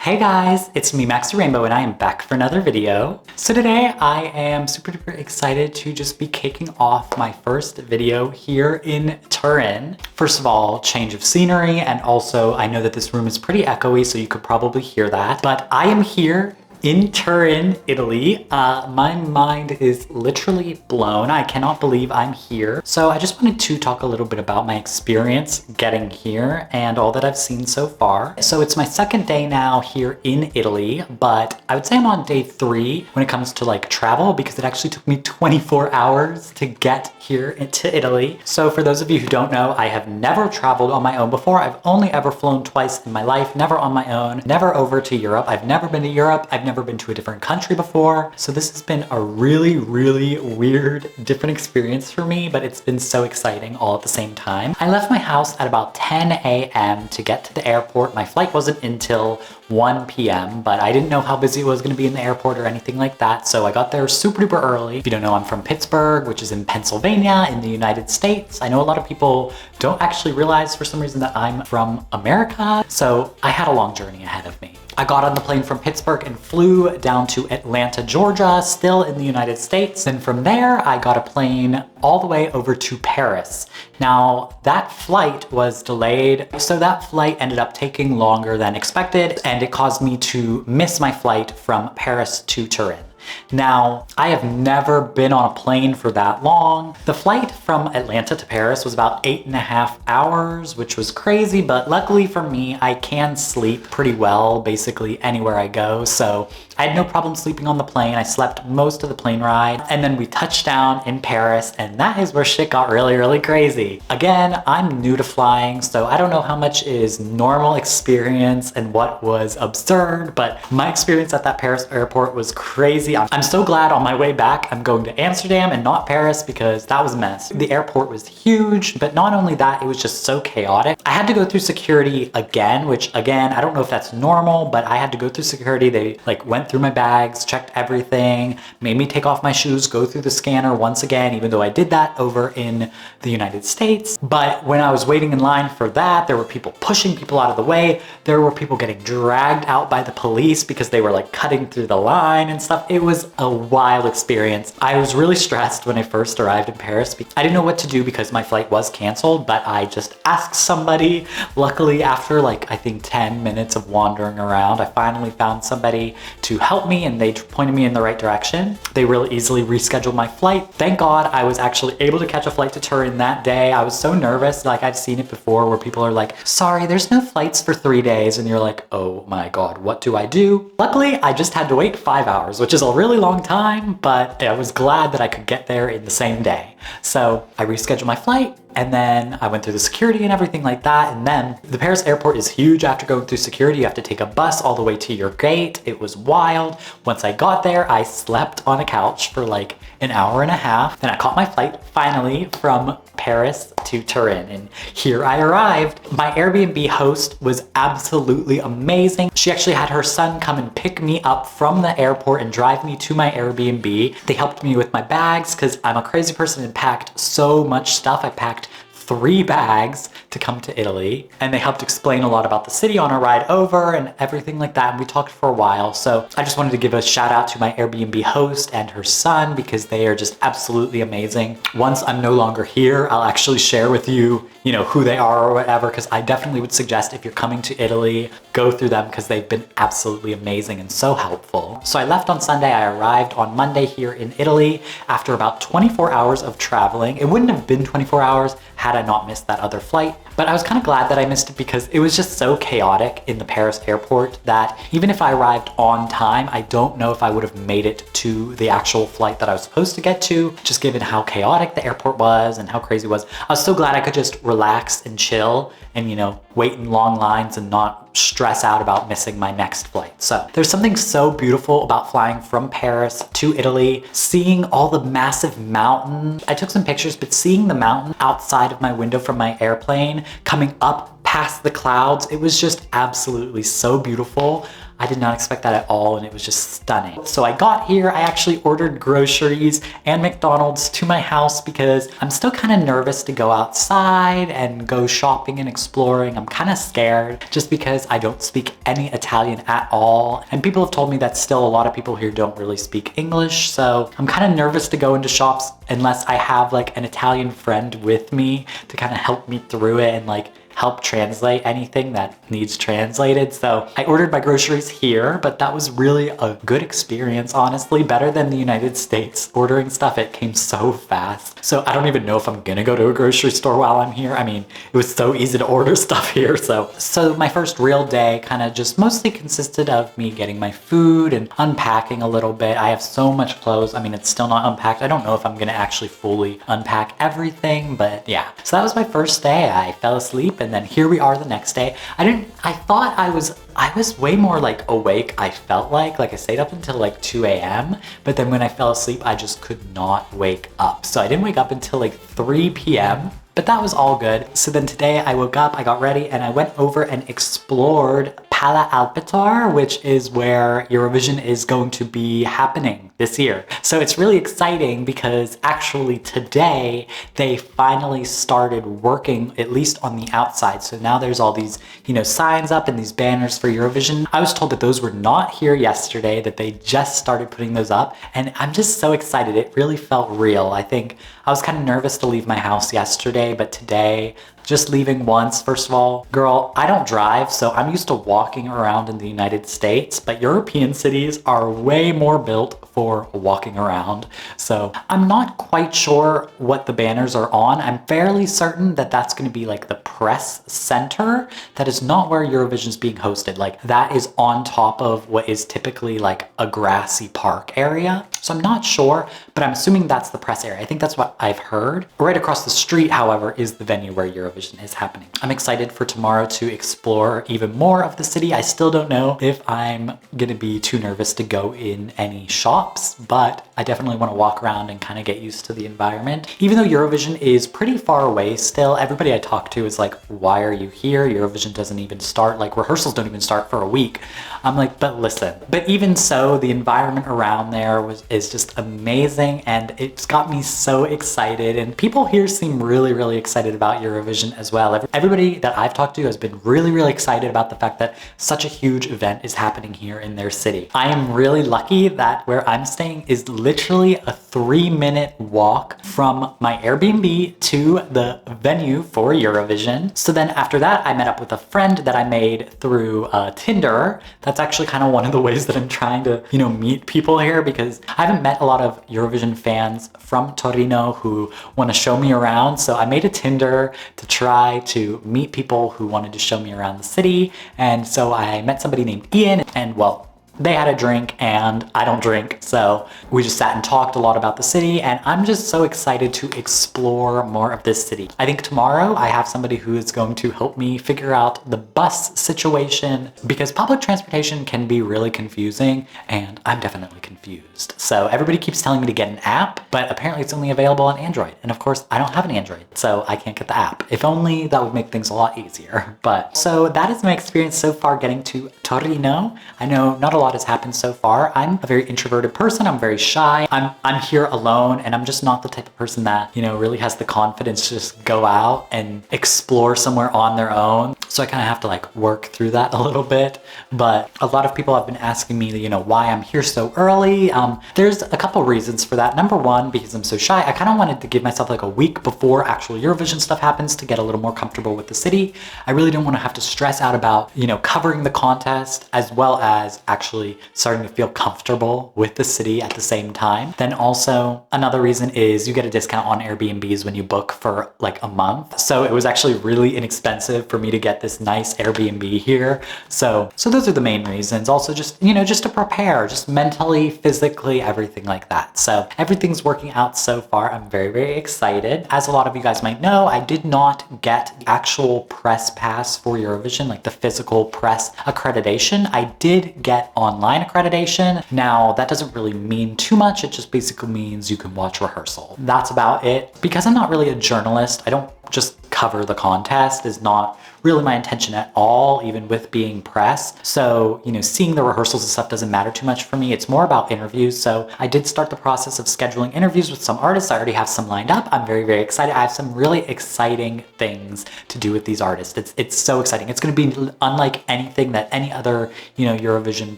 Hey guys, it's me, Maxxy Rainbow, and I am back for another video. So today I am super duper excited to just be kicking off my first video here in Turin. First of all, change of scenery, and also I know that this room is pretty echoey, so you could probably hear that. But I am here in Turin, Italy. My mind is literally blown. I cannot believe I'm here. So I just wanted to talk a little bit about my experience getting here and all that I've seen so far. So it's my second day now here in Italy, but I would say I'm on day 3 when it comes to like travel, because it actually took me 24 hours to get here into Italy. So for those of you who don't know, I have never traveled on my own before. I've only ever flown twice in my life, never on my own, never over to Europe. I've never been to Europe. I've never been to a different country before. So this has been a really weird, different experience for me, but it's been so exciting all at the same time. I left my house at about 10 a.m. to get to the airport. My flight wasn't until 1 p.m., but I didn't know how busy it was going to be in the airport or anything like that. So I got there super duper early. If you don't know, I'm from Pittsburgh, which is in Pennsylvania in the United States. I know a lot of people don't actually realize for some reason that I'm from America. So I had a long journey ahead of me. I got on the plane from Pittsburgh and flew down to Atlanta, Georgia, still in the United States. And from there, I got a plane all the way over to Paris. Now, that flight was delayed, so that flight ended up taking longer than expected, and it caused me to miss my flight from Paris to Turin. Now, I have never been on a plane for that long. The flight from Atlanta to Paris was about 8.5 hours, which was crazy, but luckily for me, I can sleep pretty well basically anywhere I go. So I had no problem sleeping on the plane. I slept most of the plane ride, and then we touched down in Paris, and that is where shit got really crazy. Again, I'm new to flying, so I don't know how much is normal experience and what was absurd, but my experience at that Paris airport was crazy. I'm so glad on my way back I'm going to Amsterdam and not Paris, because that was a mess. The airport was huge, but not only that, it was just so chaotic. I had to go through security again, which again, I don't know if that's normal, but I had to go through security. They like went through my bags, checked everything, made me take off my shoes, go through the scanner once again, even though I did that over in the United States. But when I was waiting in line for that, there were people pushing people out of the way. There were people getting dragged out by the police because they were like cutting through the line and stuff. It was a wild experience. I was really stressed when I first arrived in Paris. I didn't know what to do because my flight was canceled, but I just asked somebody. Luckily, after like I think 10 minutes of wandering around, I finally found somebody to help me, and they pointed me in the right direction. They really easily rescheduled my flight. Thank God I was actually able to catch a flight to Turin that day. I was so nervous. Like, I've seen it before where people are like, sorry, there's no flights for 3 days. And you're like, oh my God, what do I do? Luckily, I just had to wait 5 hours, which is a really long time, but I was glad that I could get there in the same day. So I rescheduled my flight, and then I went through the security and everything like that. And then the Paris airport is huge. After going through security, you have to take a bus all the way to your gate. It was wild. Once I got there, I slept on a couch for like an hour and a half. Then I caught my flight finally from Paris to Turin, and here I arrived. My Airbnb host was absolutely amazing. She actually had her son come and pick me up from the airport and drive me to my Airbnb. They helped me with my bags because I'm a crazy person and packed so much stuff. I packed 3 bags to come to Italy, and they helped explain a lot about the city on our ride over and everything like that, and we talked for a while. So I just wanted to give a shout out to my Airbnb host and her son, because they are just absolutely amazing. Once I'm no longer here, I'll actually share with you, who they are or whatever, because I definitely would suggest if you're coming to Italy, go through them, because they've been absolutely amazing and so helpful. So I left on Sunday. I arrived on Monday here in Italy after about 24 hours of traveling. It wouldn't have been 24 hours had I not missed that other flight. But I was kind of glad that I missed it, because it was just so chaotic in the Paris airport that even if I arrived on time, I don't know if I would have made it to the actual flight that I was supposed to get to, just given how chaotic the airport was and how crazy it was. I was so glad I could just relax and chill and, wait in long lines and not stress out about missing my next flight. So there's something so beautiful about flying from Paris to Italy, seeing all the massive mountains. I took some pictures, but seeing the mountain outside of my window from my airplane coming up past the clouds. It was just absolutely so beautiful. I did not expect that at all, and it was just stunning. So I got here, I actually ordered groceries and McDonald's to my house because I'm still kind of nervous to go outside and go shopping and exploring. I'm kind of scared just because I don't speak any Italian at all. And people have told me that still a lot of people here don't really speak English. So I'm kind of nervous to go into shops unless I have like an Italian friend with me to kind of help me through it and like help translate anything that needs translated. So I ordered my groceries here, but that was really a good experience, honestly, better than the United States. Ordering stuff, it came so fast. So I don't even know if I'm gonna go to a grocery store while I'm here. I mean, it was so easy to order stuff here. So my first real day kind of just mostly consisted of me getting my food and unpacking a little bit. I have so much clothes. I mean, it's still not unpacked. I don't know if I'm gonna actually fully unpack everything, but yeah. So that was my first day. I fell asleep and then here we are the next day. I thought I was way more like awake. I felt like I stayed up until like 2 a.m. But then when I fell asleep, I just could not wake up. So I didn't wake up until like 3 p.m. But that was all good. So then today I woke up, I got ready, and I went over and explored Pala Alpitar, which is where Eurovision is going to be happening this year. So it's really exciting because actually today they finally started working, at least on the outside. So now there's all these, signs up and these banners for Eurovision. I was told that those were not here yesterday, that they just started putting those up. And I'm just so excited. It really felt real. I think I was kind of nervous to leave my house yesterday, but today, just leaving once, first of all, girl, I don't drive, so I'm used to walking around in the United States, but European cities are way more built for walking around. So I'm not quite sure what the banners are on. I'm fairly certain that that's going to be like the press center. That is not where Eurovision is being hosted. Like that is on top of what is typically like a grassy park area. So I'm not sure, but I'm assuming that's the press area. I think that's what I've heard. Right across the street, however, is the venue where Eurovision is happening. I'm excited for tomorrow to explore even more of the city. I still don't know if I'm gonna be too nervous to go in any shops, but I definitely want to walk around and kind of get used to the environment. Even though Eurovision is pretty far away still, everybody I talk to is like, why are you here? Eurovision doesn't even start, like rehearsals don't even start for a week. I'm like, but listen. But even so, the environment around there is just amazing, and it's got me so excited. And people here seem really, really excited about Eurovision as well. Everybody that I've talked to has been really, really excited about the fact that such a huge event is happening here in their city. I am really lucky that where I'm staying is literally a 3-minute walk from my Airbnb to the venue for Eurovision. So then after that, I met up with a friend that I made through Tinder. That's actually kind of one of the ways that I'm trying to, meet people here, because I haven't met a lot of Eurovision fans from Torino who want to show me around. So I made a Tinder to try to meet people who wanted to show me around the city. And so I met somebody named Ian, and well, they had a drink and I don't drink. So we just sat and talked a lot about the city, and I'm just so excited to explore more of this city. I think tomorrow I have somebody who is going to help me figure out the bus situation, because public transportation can be really confusing and I'm definitely confused. So everybody keeps telling me to get an app, but apparently it's only available on Android. And of course I don't have an Android, so I can't get the app. If only that would make things a lot easier. But so that is my experience so far getting to Torino. I know not a lot has happened so far. I'm a very introverted person. I'm very shy. I'm here alone, and I'm just not the type of person that, really has the confidence to just go out and explore somewhere on their own. So I kind of have to like work through that a little bit. But a lot of people have been asking me, why I'm here so early. There's a couple reasons for that. Number one, because I'm so shy, I kind of wanted to give myself like a week before actual Eurovision stuff happens to get a little more comfortable with the city. I really don't want to have to stress out about, covering the contest, as well as actually starting to feel comfortable with the city at the same time. Then also another reason is you get a discount on Airbnbs when you book for like a month. So it was actually really inexpensive for me to get this nice Airbnb here. So those are the main reasons. Also just, just to prepare, just mentally, physically, everything like that. So everything's working out so far. I'm very, very excited. As a lot of you guys might know, I did not get the actual press pass for Eurovision, like the physical press accreditation. I did get online accreditation. Now that doesn't really mean too much. It just basically means you can watch rehearsal. That's about it. Because I'm not really a journalist, I don't just cover the contest is not really my intention at all, even with being press. So, you know, seeing the rehearsals and stuff doesn't matter too much for me. It's more about interviews. So I did start the process of scheduling interviews with some artists. I already have some lined up. I'm very, very excited. I have some really exciting things to do with these artists. It's so exciting. It's going to be unlike anything that any other, you know, Eurovision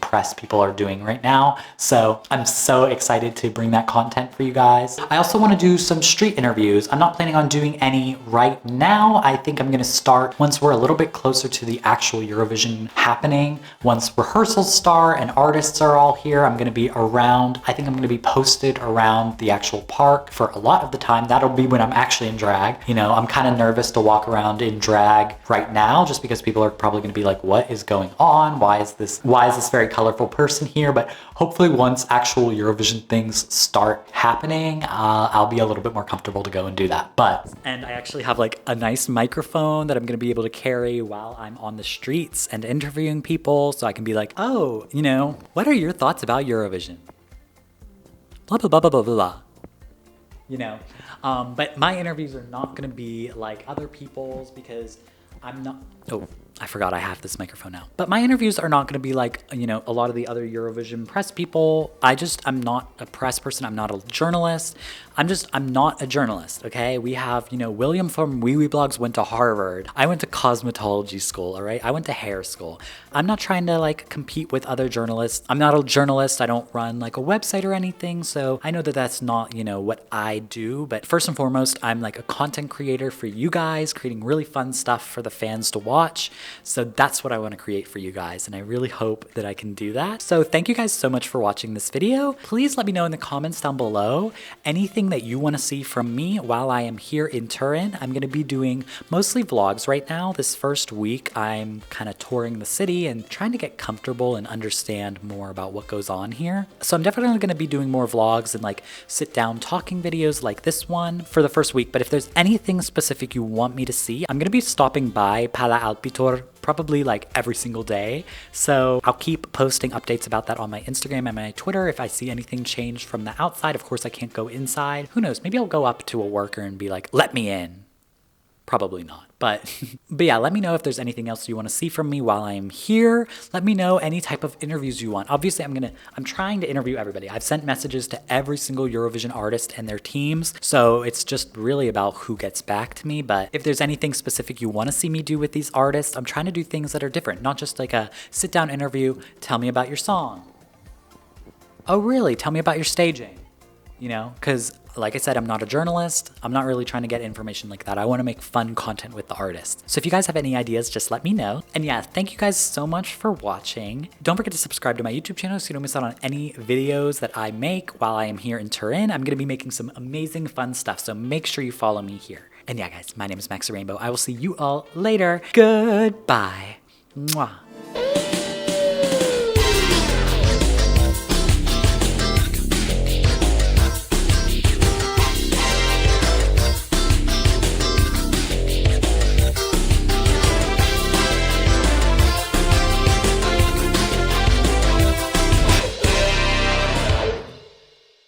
press people are doing right now. So I'm so excited to bring that content for you guys. I also want to do some street interviews. I'm not planning on doing any right now. I think I'm going to start once we're a little bit closer to the actual Eurovision happening. Once rehearsals start and artists are all here, I'm going to be around. I think I'm going to be posted around the actual park for a lot of the time. That'll be when I'm actually in drag. You know, I'm kind of nervous to walk around in drag right now just because people are probably going to be like, what is going on? Why is this very colorful person here? But hopefully once actual Eurovision things start happening, I'll be a little bit more comfortable to go and do that. And I actually have like a nice microphone that I'm going to be able to carry while I'm on the streets and interviewing people, so I can be like, oh, you know, what are your thoughts about Eurovision? Blah, blah, blah, blah, blah, blah. You know, but my interviews are not going to be like other people's because I'm not, oh, I forgot I have this microphone now. But my interviews are not going to be like, you know, a lot of the other Eurovision press people. I'm not a press person. I'm not a journalist. I'm not a journalist, okay? We have, you know, William from Wee Wee Blogs went to Harvard. I went to cosmetology school, all right? I went to hair school. I'm not trying to like compete with other journalists. I'm not a journalist. I don't run like a website or anything. So I know that that's not, you know, what I do. But first and foremost, I'm like a content creator for you guys, creating really fun stuff for the fans to watch. So that's what I want to create for you guys. And I really hope that I can do that. So thank you guys so much for watching this video. Please let me know in the comments down below anything that you want to see from me while I am here in Turin. I'm going to be doing mostly vlogs right now. This first week, I'm kind of touring the city and trying to get comfortable and understand more about what goes on here. So I'm definitely going to be doing more vlogs and like sit down talking videos like this one for the first week. But if there's anything specific you want me to see, I'm going to be stopping by Pala Alpitor probably like every single day. So I'll keep posting updates about that on my Instagram and my Twitter. If I see anything change from the outside, of course I can't go inside. Who knows? Maybe I'll go up to a worker and be like, let me in. Probably not. But yeah, let me know if there's anything else you want to see from me while I'm here. Let me know any type of interviews you want. Obviously, I'm trying to interview everybody. I've sent messages to every single Eurovision artist and their teams. So it's just really about who gets back to me. But if there's anything specific you want to see me do with these artists, I'm trying to do things that are different. Not just like a sit down interview, tell me about your song. Oh, really? Tell me about your staging. You know, because like I said, I'm not a journalist. I'm not really trying to get information like that. I want to make fun content with the artist. So if you guys have any ideas, just let me know. And yeah, thank you guys so much for watching. Don't forget to subscribe to my YouTube channel so you don't miss out on any videos that I make while I am here in Turin. I'm going to be making some amazing fun stuff. So make sure you follow me here. And yeah, guys, my name is Maxxy Rainbow. I will see you all later. Goodbye. Mwah.